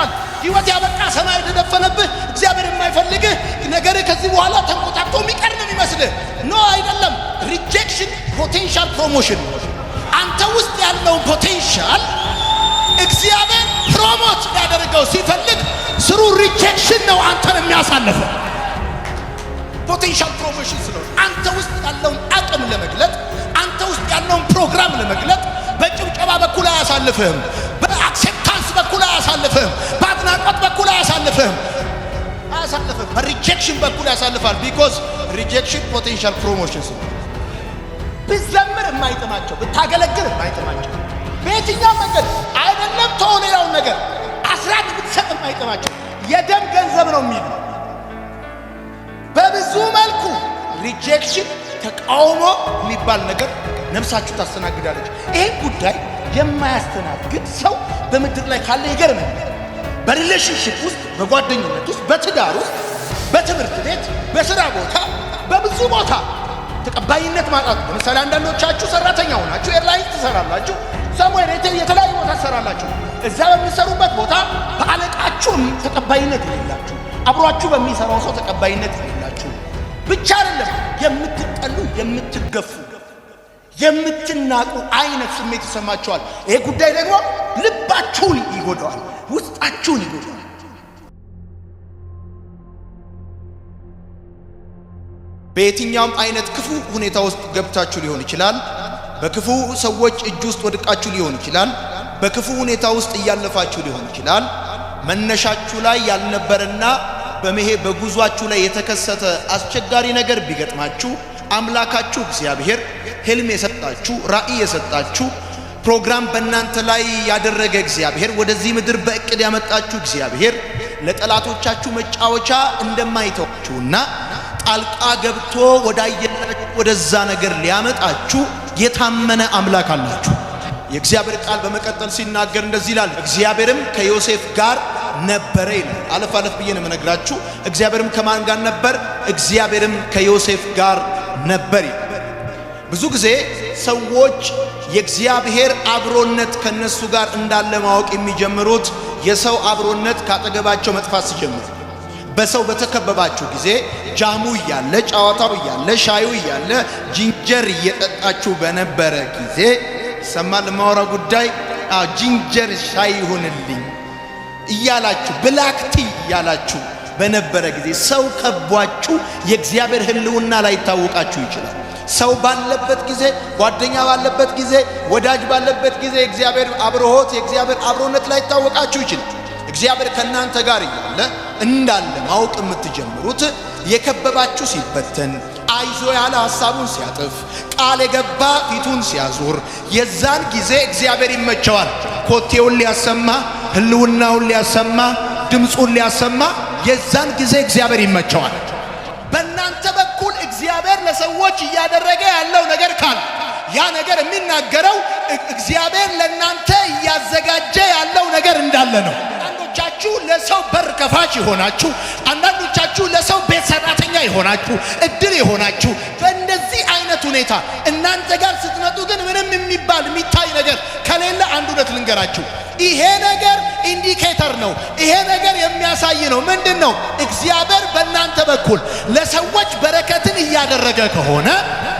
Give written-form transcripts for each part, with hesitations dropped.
ተበትኗል። ህይወት ያበቃ ሰማይ ተደፈነብህ። እግዚአብሔር የማይፈልግህ ነገር ከዚህ በኋላ ተንቆጣጥቶ የሚቀር ነው የሚመስልህ። ኖ አይደለም። ሪጀክሽን ፖቴንሻል ፕሮሞሽን። አንተ ውስጥ ያለውን ፖቴንሻል እግዚአብሔር ፕሮሞት ያደርገው ሲፈልግ ስሩ ሪጀክሽን ነው አንተን የሚያሳልፈው። ፖቴንሻል ፕሮሞሽን ስለሆነ አንተ ውስጥ ያለውን አቅም ለመግለጥ፣ አንተ ውስጥ ያለውን ፕሮግራም ለመግለጥ በጭብጨባ በኩል አያሳልፍህም፣ በአክሴፕታንስ በኩል አያሳልፍህም፣ በአድናቆት በኩል አያሳልፍህም። በሪጀክሽን በኩል ያሳልፋል። ቢኮዝ ሪጀክሽን ፖቴንሻል ፕሮሞሽን ስለሆነ ብትዘምር የማይጥማቸው፣ ብታገለግል የማይጥማቸው፣ በየትኛው መንገድ አይደለም ተው ሌላውን ነገር አስራት ብትሰጥ የማይጥማቸው የደም ገንዘብ ነው የሚል በብዙ መልኩ ሪጀክሽን ተቃውሞ የሚባል ነገር ነፍሳችሁ ታስተናግዳለች። ይሄን ጉዳይ የማያስተናግድ ሰው በምድር ላይ ካለ ይገርመኛል። በሪሌሽንሺፕ ውስጥ፣ በጓደኝነት ውስጥ፣ በትዳር ውስጥ፣ በትምህርት ቤት፣ በስራ ቦታ፣ በብዙ ቦታ ተቀባይነት ማጣት። ለምሳሌ አንዳንዶቻችሁ ሰራተኛ ሆናችሁ ኤርላይንስ ትሰራላችሁ፣ ሰሙዌር የተለያዩ ቦታ ትሰራላችሁ። እዛ በሚሰሩበት ቦታ በአለቃችሁ ተቀባይነት የሌላችሁ፣ አብሯችሁ በሚሰራው ሰው ተቀባይነት የሌላችሁ ብቻ አይደለም የምትጠሉ፣ የምትገፉ፣ የምትናቁ አይነት ስሜት ይሰማችኋል። ይሄ ጉዳይ ደግሞ ልባችሁን ይጎዳዋል፣ ውስጣችሁን ይጎዳዋል። በየትኛውም አይነት ክፉ ሁኔታ ውስጥ ገብታችሁ ሊሆን ይችላል። በክፉ ሰዎች እጅ ውስጥ ወድቃችሁ ሊሆን ይችላል። በክፉ ሁኔታ ውስጥ እያለፋችሁ ሊሆን ይችላል። መነሻችሁ ላይ ያልነበረና በጉዟችሁ ላይ የተከሰተ አስቸጋሪ ነገር ቢገጥማችሁ አምላካችሁ እግዚአብሔር ህልም የሰጣችሁ፣ ራእይ የሰጣችሁ፣ ፕሮግራም በእናንተ ላይ ያደረገ እግዚአብሔር፣ ወደዚህ ምድር በእቅድ ያመጣችሁ እግዚአብሔር ለጠላቶቻችሁ መጫወቻ እንደማይተዋችሁና ጣልቃ ገብቶ ወዳየላችሁ ወደዛ ነገር ሊያመጣችሁ የታመነ አምላክ አላችሁ። የእግዚአብሔር ቃል በመቀጠል ሲናገር እንደዚህ ይላል፣ እግዚአብሔርም ከዮሴፍ ጋር ነበረ ይላል። አለፍ አለፍ ብዬ ነው የምነግራችሁ። እግዚአብሔርም ከማን ጋር ነበር? እግዚአብሔርም ከዮሴፍ ጋር ነበር ይላል። ብዙ ጊዜ ሰዎች የእግዚአብሔር አብሮነት ከነሱ ጋር እንዳለ ማወቅ የሚጀምሩት የሰው አብሮነት ካጠገባቸው መጥፋት ሲጀምሩ። በሰው በተከበባችሁ ጊዜ ጃሙ እያለ፣ ጨዋታው እያለ፣ ሻዩ እያለ፣ ጂንጀር እየጠጣችሁ በነበረ ጊዜ ሰማል ማወራ ጉዳይ ጂንጀር ሻይ ይሁንልኝ እያላችሁ ብላክቲ እያላችሁ በነበረ ጊዜ ሰው ከቧችሁ የእግዚአብሔር ህልውና ላይ ታወቃችሁ ይችላል። ሰው ባለበት ጊዜ፣ ጓደኛ ባለበት ጊዜ፣ ወዳጅ ባለበት ጊዜ የእግዚአብሔር አብሮሆት፣ የእግዚአብሔር አብሮነት ላይ ታወቃችሁ ይችላል። እግዚአብሔር ከናንተ ጋር እያለ እንዳለ ማወቅ የምትጀምሩት የከበባችሁ ሲበተን፣ አይዞ ያለ ሐሳቡን ሲያጥፍ፣ ቃል የገባ ፊቱን ሲያዞር፣ የዛን ጊዜ እግዚአብሔር ይመቸዋል። ኮቴውን ሊያሰማ፣ ህልውናውን ሊያሰማ፣ ድምፁን ሊያሰማ የዛን ጊዜ እግዚአብሔር ይመቸዋል። በእናንተ በኩል እግዚአብሔር ለሰዎች እያደረገ ያለው ነገር ካለ ያ ነገር የሚናገረው እግዚአብሔር ለእናንተ እያዘጋጀ ያለው ነገር እንዳለ ነው። አንዳንዶቻችሁ ለሰው በር ከፋች ይሆናችሁ፣ አንዳንዶቻችሁ ለሰው ቤት ሰራተኛ ይሆናችሁ፣ እድል ይሆናችሁ። በእንደዚህ አይነት ሁኔታ እናንተ ጋር ስትመጡ ግን ምንም የሚባል የሚታይ ነገር ከሌለ አንድ እውነት ልንገራችሁ፣ ይሄ ነገር ኢንዲኬተር ነው። ይሄ ነገር የሚያሳይ ነው። ምንድን ነው? እግዚአብሔር በእናንተ በኩል ለሰዎች በረከትን እያደረገ ከሆነ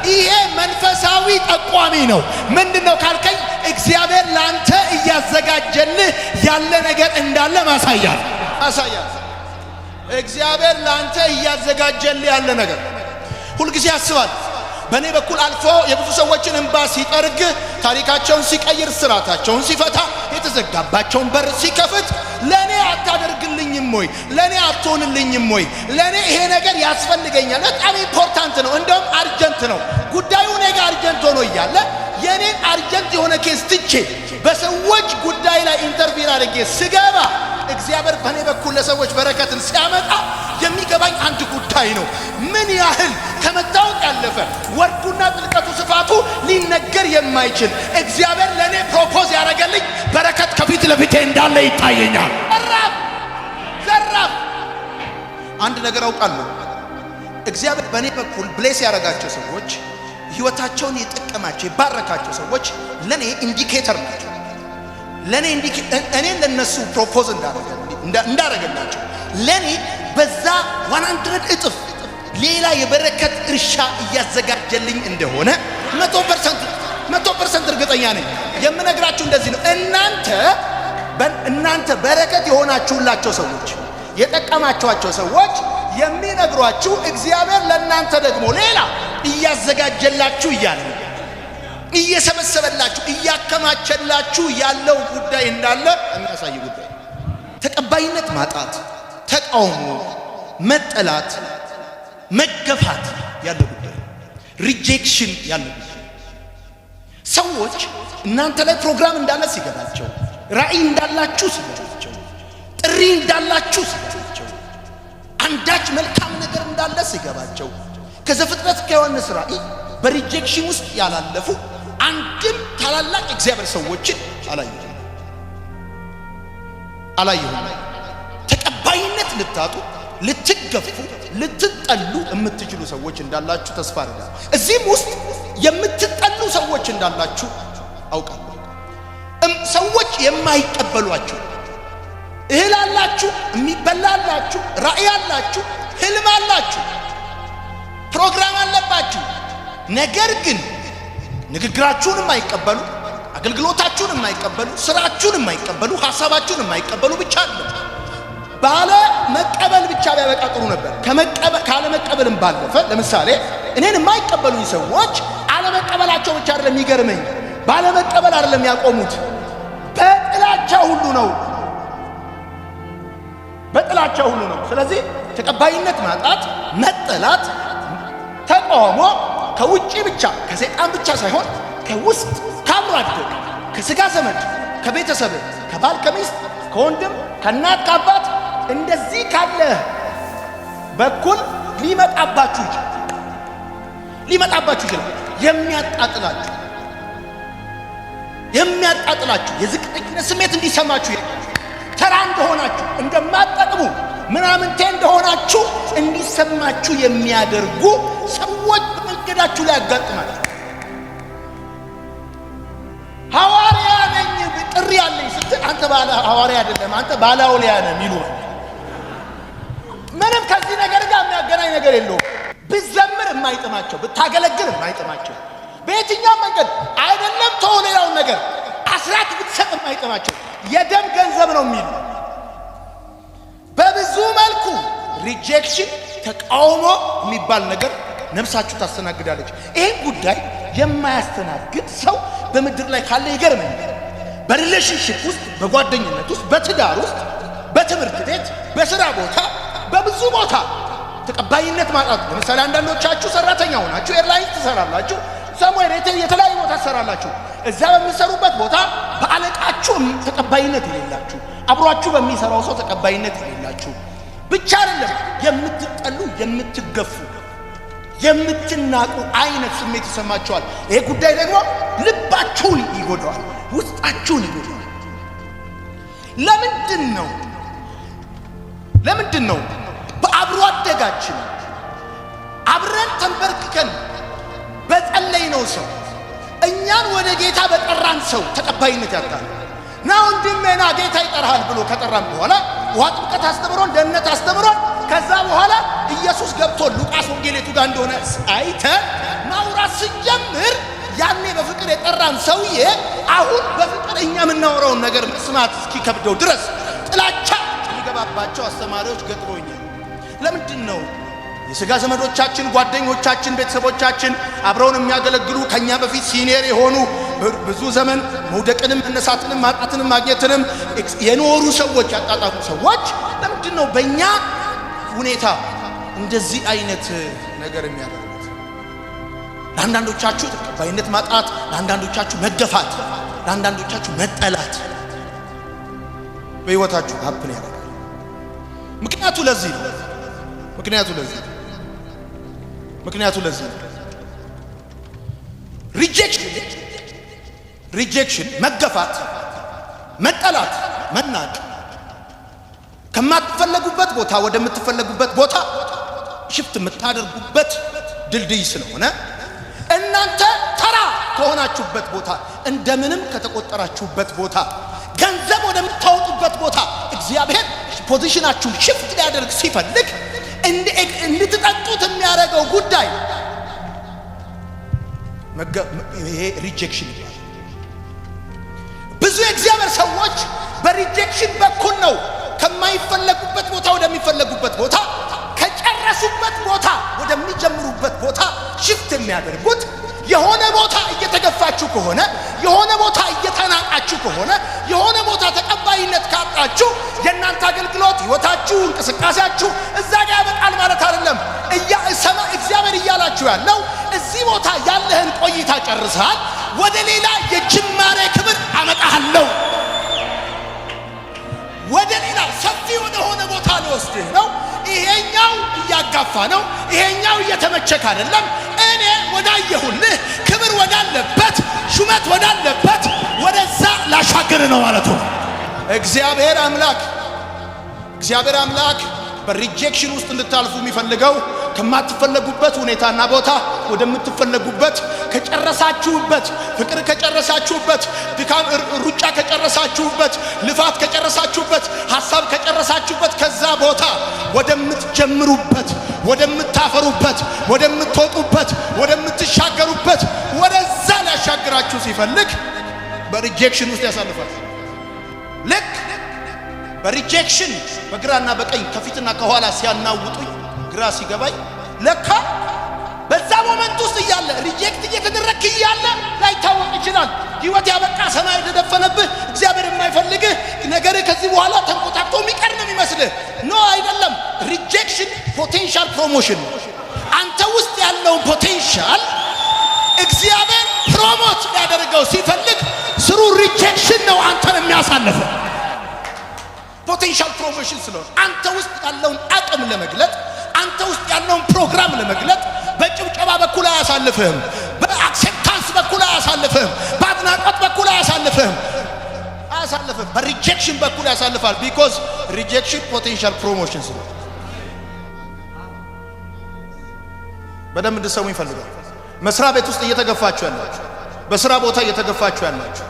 ይሄ መንፈሳዊ ጠቋሚ ነው። ምንድን ነው ካልከኝ፣ እግዚአብሔር ላንተ እያዘጋጀልህ ያለ ነገር እንዳለ ማሳያል። እግዚአብሔር ላንተ እያዘጋጀልህ ያለ ነገር ሁልጊዜ ያስባል። በእኔ በኩል አልፎ የብዙ ሰዎችን እንባ ሲጠርግ፣ ታሪካቸውን ሲቀይር፣ ስራታቸውን ሲፈታ፣ የተዘጋባቸውን በር ሲከፍት ለኔ አታደርግልኝም ወይ? ለኔ አትሆንልኝም ወይ? ለኔ ይሄ ነገር ያስፈልገኛል። በጣም ኢምፖርታንት ነው። እንደውም አርጀንት ነው ጉዳዩ። እኔ ጋር አርጀንት ሆኖ እያለ የኔን አርጀንት የሆነ ኬስ ትቼ በሰዎች ጉዳይ ላይ ኢንተርቪው አድርጌ ስገባ እግዚአብሔር በእኔ በኩል ለሰዎች በረከትን ሲያመጣ የሚገባኝ አንድ ጉዳይ ነው። ምን ያህል ከመታወቅ ያለፈ ወርዱና ጥልቀቱ ስፋቱ ሊነገር የማይችል እግዚአብሔር ለኔ ፕሮፖዝ ያደረገልኝ በረከት ከፊት ለፊቴ እንዳለ ይታየኛል። ዘራፍ አንድ ነገር አውቃለሁ። እግዚአብሔር በእኔ በኩል ብሌስ ያደረጋቸው ሰዎች፣ ህይወታቸውን የጠቀማቸው የባረካቸው ሰዎች ለኔ ኢንዲኬተር ናቸው። ለኔ እኔ ለነሱ ፕሮፖዝ እንዳረገላቸው ለኔ በዛ 100 እጥፍ ሌላ የበረከት እርሻ እያዘጋጀልኝ እንደሆነ 100% እርግጠኛ ነኝ። የምነግራችሁ እንደዚህ ነው። እናንተ በረከት የሆናችሁላቸው ሰዎች፣ የጠቀማችኋቸው ሰዎች የሚነግሯችሁ እግዚአብሔር ለእናንተ ደግሞ ሌላ እያዘጋጀላችሁ እያለ እየሰበሰበላችሁ እያከማቸላችሁ ያለው ጉዳይ እንዳለ የሚያሳይ ጉዳይ። ተቀባይነት ማጣት፣ ተቃውሞ፣ መጠላት፣ መገፋት ያለው ጉዳይ፣ ሪጀክሽን ያለው ጉዳይ። ሰዎች እናንተ ላይ ፕሮግራም እንዳለ ሲገባቸው፣ ራእይ እንዳላችሁ ሲገባቸው፣ ጥሪ እንዳላችሁ ሲገባቸው፣ አንዳች መልካም ነገር እንዳለ ሲገባቸው ከዘፍጥረት ከዮሐንስ ራእይ በሪጀክሽን ውስጥ ያላለፉ አንድም ታላላቅ እግዚአብሔር ሰዎችን አላየሁም። ተቀባይነት ልታጡ፣ ልትገፉ፣ ልትጠሉ የምትችሉ ሰዎች እንዳላችሁ ተስፋ አደርጋለሁ። እዚህም ውስጥ የምትጠሉ ሰዎች እንዳላችሁ አውቃለሁ። ሰዎች የማይቀበሏችሁ እህል አላችሁ፣ የሚበላ አላችሁ፣ ራእይ አላችሁ፣ ህልም አላችሁ፣ ፕሮግራም አለባችሁ። ነገር ግን ንግግራችሁን የማይቀበሉ፣ አገልግሎታችሁን የማይቀበሉ፣ ስራችሁን የማይቀበሉ፣ ሐሳባችሁን የማይቀበሉ ብቻ አይደለም። ባለ መቀበል ብቻ ቢያበቃ ጥሩ ነበር። ካለ መቀበልም ባለፈ ለምሳሌ እኔን የማይቀበሉኝ ሰዎች አለመቀበላቸው ብቻ አይደለም የሚገርመኝ፣ ባለ መቀበል አይደለም ያቆሙት፣ በጥላቻ ሁሉ ነው። በጥላቻ ሁሉ ነው። ስለዚህ ተቀባይነት ማጣት፣ መጠላት፣ ተቃውሞ ከውጪ ብቻ ከሰይጣን ብቻ ሳይሆን ከውስጥ ከአብሮ አደግ፣ ከስጋ ዘመድ፣ ከቤተሰብ፣ ከባል ከሚስት፣ ከወንድም፣ ከእናት፣ ከአባት እንደዚህ ካለ በኩል ሊመጣባችሁ ይችላል። የሚያጣጥላችሁ የዝቅተኝነት ስሜት እንዲሰማችሁ፣ ተራ እንደሆናችሁ፣ እንደማትጠቅሙ ምናምንቴ እንደሆናችሁ እንዲሰማችሁ የሚያደርጉ ሰዎች በመንገዳችሁ ላይ ያጋጥማችሁ። ሐዋርያ ነኝ ጥሪ ያለኝ ስትል አንተ ባለ ሐዋርያ አይደለም፣ አንተ ባለ አውሊያ ነህ የሚሉ ምንም ከዚህ ነገር ጋር የሚያገናኝ ነገር የለውም። ብትዘምር የማይጥማቸው፣ ብታገለግል የማይጥማቸው፣ በየትኛው መንገድ አይደለም ተው ሌላውን ነገር አስራት ብትሰጥ የማይጥማቸው የደም ገንዘብ ነው የሚሉ በብዙ መልኩ ሪጀክሽን፣ ተቃውሞ የሚባል ነገር ነፍሳችሁ ታስተናግዳለች። ይህን ጉዳይ የማያስተናግድ ሰው በምድር ላይ ካለ ይገርመኛል። በሪሌሽንሺፕ ውስጥ፣ በጓደኝነት ውስጥ፣ በትዳር ውስጥ፣ በትምህርት ቤት፣ በስራ ቦታ፣ በብዙ ቦታ ተቀባይነት ማጣት። ለምሳሌ አንዳንዶቻችሁ ሰራተኛ ሆናችሁ ኤርላይንስ ትሰራላችሁ፣ ሰሙዌር የተለያዩ ቦታ ትሰራላችሁ። እዛ በሚሰሩበት ቦታ በአለቃችሁ ተቀባይነት የሌላችሁ፣ አብሯችሁ በሚሰራው ሰው ተቀባይነት የሌላችሁ ብቻ አይደለም የምትጠሉ፣ የምትገፉ፣ የምትናቁ አይነት ስሜት ይሰማችኋል። ይሄ ጉዳይ ደግሞ ልባችሁን ይጎዳዋል፣ ውስጣችሁን ይጎዳዋል። ለምንድን ነው በአብሮ አደጋችን አብረን ተንበርክከን በጸለይነው ሰው እኛን ወደ ጌታ በጠራን ሰው ተቀባይነት ያጣል? ና ወንድሜ ና ጌታ ይጠራሃል ብሎ ከጠራን በኋላ ውሃ ጥምቀት አስተምሮን፣ ደህንነት አስተምሮን፣ ከዛ በኋላ ኢየሱስ ገብቶ ሉቃስ ወንጌሌቱ ጋር እንደሆነ አይተን ማውራት ስንጀምር ያኔ በፍቅር የጠራን ሰውዬ አሁን በፍቅር እኛ የምናወራውን ነገር መስማት እስኪከብደው ድረስ ጥላቻ የሚገባባቸው አስተማሪዎች ገጥሞኛል። ለምንድን ነው የሥጋ ዘመዶቻችን፣ ጓደኞቻችን፣ ቤተሰቦቻችን አብረውን የሚያገለግሉ ከኛ በፊት ሲኒየር የሆኑ ብዙ ዘመን መውደቅንም መነሳትንም ማጣትንም ማግኘትንም የኖሩ ሰዎች፣ ያጣጣሙ ሰዎች ለምንድን ነው በእኛ ሁኔታ እንደዚህ አይነት ነገር የሚያደርጉት? ለአንዳንዶቻችሁ ተቀባይነት ማጣት፣ ለአንዳንዶቻችሁ መገፋት፣ ለአንዳንዶቻችሁ መጠላት በሕይወታችሁ ሀብን ያደርጋል። ምክንያቱ ለዚህ ነው። ሪጀክሽን፣ መገፋት፣ መጠላት፣ መናቅ ከማትፈለጉበት ቦታ ወደምትፈለጉበት ቦታ ሽፍት የምታደርጉበት ድልድይ ስለሆነ እናንተ ተራ ከሆናችሁበት ቦታ፣ እንደምንም ከተቆጠራችሁበት ቦታ ገንዘብ ወደምታወጡበት ቦታ እግዚአብሔር ፖዚሽናችሁን ሽፍት ሊያደርግ ሲፈልግ እንድትጠጡት የሚያደርገው ጉዳይ ይሄ ሪጀክሽን ይባላል። ብዙ የእግዚአብሔር ሰዎች በሪጀክሽን በኩል ነው ከማይፈለጉበት ቦታ ወደሚፈለጉበት ቦታ፣ ከጨረሱበት ቦታ ወደሚጀምሩበት ቦታ ሽፍት የሚያደርጉት። የሆነ ቦታ እየተገፋችሁ ከሆነ፣ የሆነ ቦታ እየተናቃችሁ ከሆነ፣ የሆነ ቦታ ተቀባይነት ካጣችሁ የእናንተ አገልግሎት፣ ህይወታችሁ፣ እንቅስቃሴያችሁ እዛ ጋር ያበቃል ማለት አይደለም። እግዚአብሔር እያላችሁ ያለው እዚህ ቦታ ያለህን ቆይታ ጨርሰሃል፣ ወደ ሌላ የጅማሬ ክብር አመጣሃለሁ። ወደ ሌላ ሰፊ ወደ ሆነ ቦታ ልወስድህ ነው። ይሄኛው እያጋፋ ነው፣ ይሄኛው እየተመቸክ አይደለም። እኔ ወዳየሁልህ ክብር ወዳለበት፣ ሹመት ወዳለበት ወደዛ ላሻገር ነው ማለት ነው። እግዚአብሔር አምላክ በሪጀክሽን ውስጥ እንድታልፉ የሚፈልገው ከማትፈለጉበት ሁኔታና ቦታ ወደምትፈለጉበት፣ ከጨረሳችሁበት ፍቅር ከጨረሳችሁበት፣ ድካም ሩጫ ከጨረሳችሁበት፣ ልፋት ከጨረሳችሁበት፣ ሐሳብ ከጨረሳችሁበት ከዛ ቦታ ወደምትጀምሩበት፣ ወደምታፈሩበት፣ ወደምትወጡበት፣ ወደምትሻገሩበት ወደዛ ሊያሻግራችሁ ሲፈልግ በሪጀክሽን ውስጥ ያሳልፋል። ልክ በሪጀክሽን በግራና በቀኝ ከፊትና ከኋላ ሲያናውጡኝ ግራ ሲገባኝ ለካ በዛ ሞመንት ውስጥ እያለ ሪጀክት እየተደረክ እያለ ላይታወቅ ይችላል። ህይወት ያበቃ፣ ሰማይ የተደፈነብህ፣ እግዚአብሔር የማይፈልግህ ነገር ከዚህ በኋላ ተንቆጣጥቶ የሚቀር ነው የሚመስልህ። ኖ አይደለም። ሪጀክሽን ፖቴንሻል ፕሮሞሽን ነው። አንተ ውስጥ ያለውን ፖቴንሻል እግዚአብሔር ፕሮሞት ሊያደርገው ሲፈልግ ስሩ ሪጀክሽን ነው አንተን የሚያሳልፈው። ፖቴንሻል ፕሮሞሽን ስለሆነ አንተ ውስጥ ያለውን አቅም ለመግለጥ፣ አንተ ውስጥ ያለውን ፕሮግራም ለመግለጥ በጭብጨባ በኩል አያሳልፍህም፣ በአክሴፕታንስ በኩል አያሳልፍህም፣ በአድናቆት በኩል አያሳልፍህም። በሪጀክሽን በኩል ያሳልፋል። ቢኮዝ ሪጀክሽን ፖቴንሻል ፕሮሞሽን ስለሆነ በደንብ እንድትሰሙ ይፈልጋል። መስሪያ ቤት ውስጥ እየተገፋችሁ ያላችሁ፣ በስራ ቦታ እየተገፋችሁ ያላችሁ፣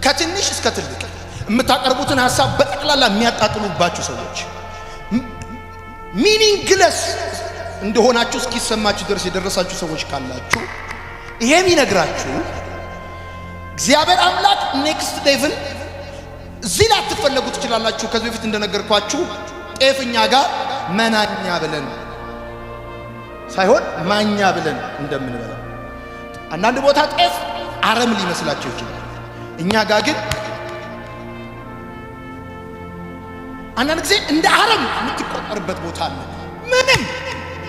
ከትንሽ እስከ ትልቅ የምታቀርቡትን ሐሳብ በጠቅላላ የሚያጣጥሉባችሁ ሰዎች፣ ሚኒንግለስ እንደሆናችሁ እስኪሰማችሁ ድረስ የደረሳችሁ ሰዎች ካላችሁ ይሄ የሚነግራችሁ እግዚአብሔር አምላክ ኔክስት ሌቭል እዚህ ላትፈለጉ ትችላላችሁ። ከዚህ በፊት እንደነገርኳችሁ ጤፍኛ ጋር መናኛ ብለን ሳይሆን ማኛ ብለን እንደምንበላ አንዳንድ ቦታ ጤፍ አረም ሊመስላችሁ ይችላል። እኛ ጋር ግን አንዳንድ ጊዜ እንደ አረም የምትቆጠርበት ቦታ አለ። ምንም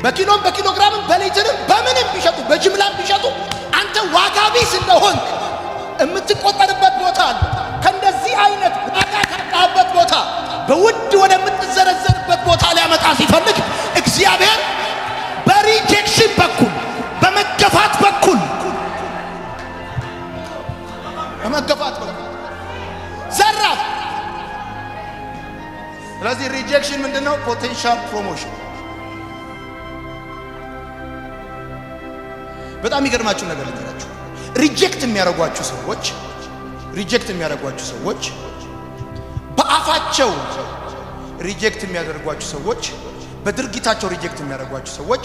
በኪሎም በኪሎግራምም በሊትርም በምንም ቢሸጡ በጅምላም ቢሸጡ አንተ ዋጋ ቢስ እንደሆንክ የምትቆጠርበት ቦታ አለ። ከእንደዚህ አይነት ዋጋ ካጣህበት ቦታ በውድ ወደምትዘረዘርበት ቦታ ሊያመጣ ሲፈልግ እግዚአብሔር በሪጀክሽን በኩል በመገፋት በኩል ዘራፍ። ስለዚህ ሪጀክሽን ምንድነው? ፖቴንሻል ፕሮሞሽን። በጣም ይገርማችሁ ነገር ልንገራችሁ። ሪጀክት የሚያደርጓችሁ ሰዎች በአፋቸው ሪጀክት የሚያደርጓችሁ ሰዎች፣ በድርጊታቸው ሪጀክት የሚያደርጓችሁ ሰዎች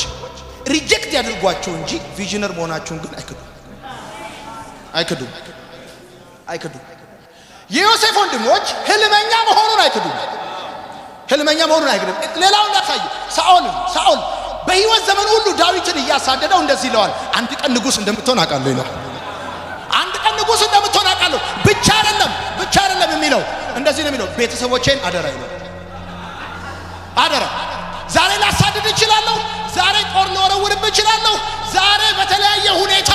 ሪጀክት ያደርጓቸው እንጂ ቪዥነር መሆናቸውን ግን አይክዱም። የዮሴፍ ወንድሞች ህልመኛ መሆኑን አይክዱም። ሌላውን ላሳይ። ሳኦል በህይወት ዘመን ሁሉ ዳዊትን እያሳደደው እንደዚህ ይለዋል፣ አንድ ቀን ንጉሥ እንደምትሆን አውቃለሁ ይላል። አንድ ቀን ንጉሥ እንደምትሆን አውቃለሁ። ብቻ አይደለም የሚለው እንደዚህ ነው የሚለው፣ ቤተሰቦቼን አደራ ይላል። አደራ። ዛሬ ላሳድድ እችላለሁ፣ ዛሬ ጦር ልወረውርብ እችላለሁ፣ ዛሬ በተለያየ ሁኔታ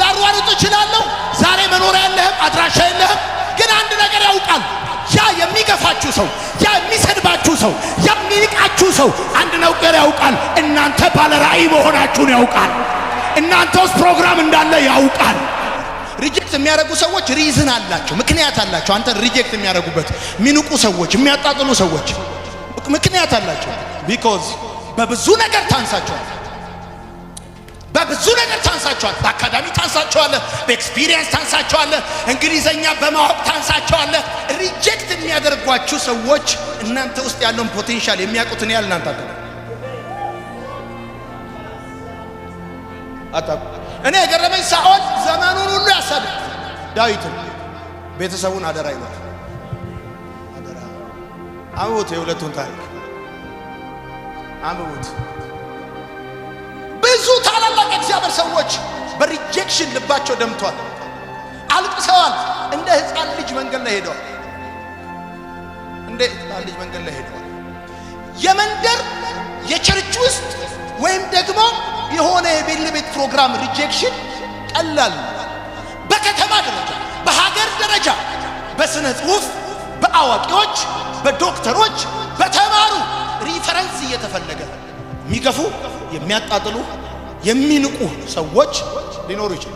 ላሯሩጥ እችላለሁ፣ ዛሬ መኖሪያ የለህም፣ አድራሻ የለህም። ግን አንድ ነገር ያውቃል። ያ የሚገፋችሁ ሰው፣ ያ የሚሰድባችሁ ሰው፣ የሚንቃችሁ ሰው አንድ ነገር ያውቃል። እናንተ ባለ ራእይ መሆናችሁን ያውቃል። እናንተ ውስጥ ፕሮግራም እንዳለ ያውቃል። ሪጀክት የሚያደርጉ ሰዎች ሪዝን አላቸው፣ ምክንያት አላቸው። አንተ ሪጀክት የሚያደርጉበት የሚንቁ ሰዎች፣ የሚያጣጥሉ ሰዎች ምክንያት አላቸው። ቢኮዝ በብዙ ነገር ታንሳቸዋል። በብዙ ነገር ታንሳቸዋል። በአካዳሚ ታንሳቸዋል፣ በኤክስፒሪየንስ ታንሳቸዋል፣ እንግሊዘኛ በማወቅ ታንሳቸዋል። ሪጀክት የሚያደርጓችሁ ሰዎች እናንተ ውስጥ ያለውን ፖቴንሻል የሚያውቁትን ያህል እናንተ አታውቁ። እኔ የገረመኝ ሳኦል ዘመኑን ሁሉ ያሳደ ዳዊትን ቤተሰቡን አደራ ይሏል። አደራ አውት የሁለቱን ታሪክ አምቡት። ብዙ ታላላቅ እግዚአብሔር ሰዎች በሪጀክሽን ልባቸው ደምቷል፣ አልቅሰዋል። እንደ ሕፃን ልጅ መንገድ ላይ ሄደዋል። እንደ ሕፃን ልጅ መንገድ ላይ ሄደዋል። የመንደር የቸርች ውስጥ ወይም ደግሞ የሆነ የቤት ቤት ፕሮግራም ሪጀክሽን ቀላል። በከተማ ደረጃ፣ በሀገር ደረጃ፣ በስነ ጽሁፍ፣ በአዋቂዎች፣ በዶክተሮች፣ በተማሩ ሪፈረንስ እየተፈለገ የሚገፉ የሚያጣጥሉ የሚንቁ ሰዎች ሊኖሩ ይችላል።